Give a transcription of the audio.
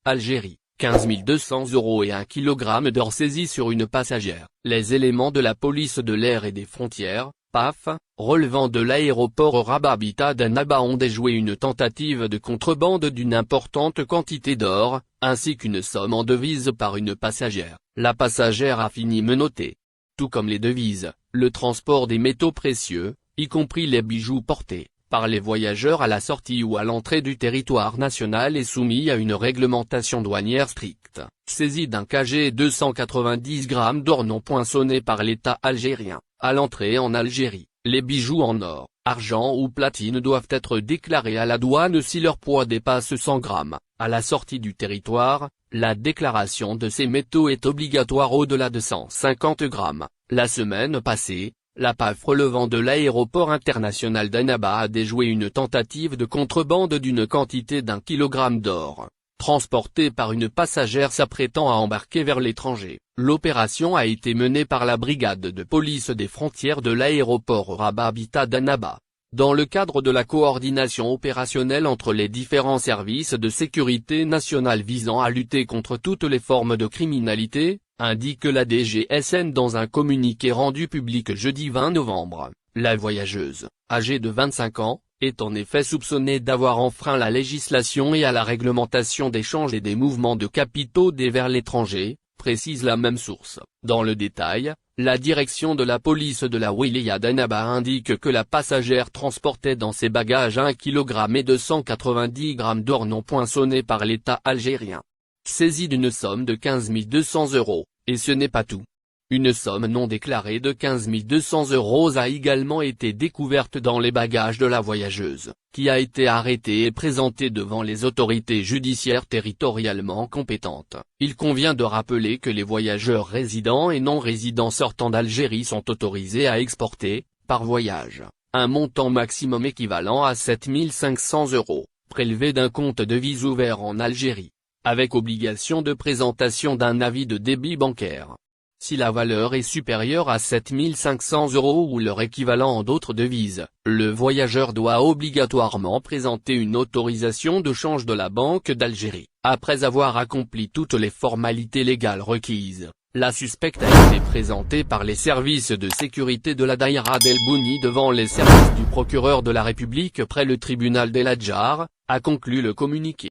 Algérie, 15 200 € et 1 kg d'or saisis sur une passagère. Les éléments de la police de l'air et des frontières, PAF, relevant de l'aéroport Rabat Habitat d'Annaba ont déjoué une tentative de contrebande d'une importante quantité d'or, ainsi qu'une somme en devises par une passagère. La passagère a fini menottée. Tout comme les devises, le transport des métaux précieux, y compris les bijoux portés par les voyageurs à la sortie ou à l'entrée du territoire national est soumis à une réglementation douanière stricte. Saisie d'un kg 290 grammes d'or non poinçonné par l'État algérien. À l'entrée en Algérie, les bijoux en or, argent ou platine doivent être déclarés à la douane si leur poids dépasse 100 grammes. À la sortie du territoire, la déclaration de ces métaux est obligatoire au-delà de 150 grammes. La semaine passée, la PAF relevant de l'aéroport international d'Annaba a déjoué une tentative de contrebande d'une quantité d'1 kg d'or, transportée par une passagère s'apprêtant à embarquer vers l'étranger. L'opération a été menée par la brigade de police des frontières de l'aéroport Rabat Habitat d'Annaba, dans le cadre de la coordination opérationnelle entre les différents services de sécurité nationale visant à lutter contre toutes les formes de criminalité, indique la DGSN dans un communiqué rendu public jeudi 20 novembre. La voyageuse, âgée de 25 ans, est en effet soupçonnée d'avoir enfreint la législation et à la réglementation d'échange et des mouvements de capitaux vers l'étranger, précise la même source. Dans le détail, la direction de la police de la wilaya d'Annaba indique que la passagère transportait dans ses bagages 1 kg et 290 grammes d'or non poinçonné par l'État algérien. Saisie d'une somme de 15 200 €, et ce n'est pas tout. Une somme non déclarée de 15 200 € a également été découverte dans les bagages de la voyageuse, qui a été arrêtée et présentée devant les autorités judiciaires territorialement compétentes. Il convient de rappeler que les voyageurs résidents et non résidents sortant d'Algérie sont autorisés à exporter, par voyage, un montant maximum équivalent à 7 500 €, prélevé d'un compte devise ouvert en Algérie, avec obligation de présentation d'un avis de débit bancaire. Si la valeur est supérieure à 7 500 € ou leur équivalent en d'autres devises, le voyageur doit obligatoirement présenter une autorisation de change de la Banque d'Algérie. Après avoir accompli toutes les formalités légales requises, la suspecte a été présentée par les services de sécurité de la Daïra d'El Bouni devant les services du procureur de la République près le tribunal d'El Hadjar, a conclu le communiqué.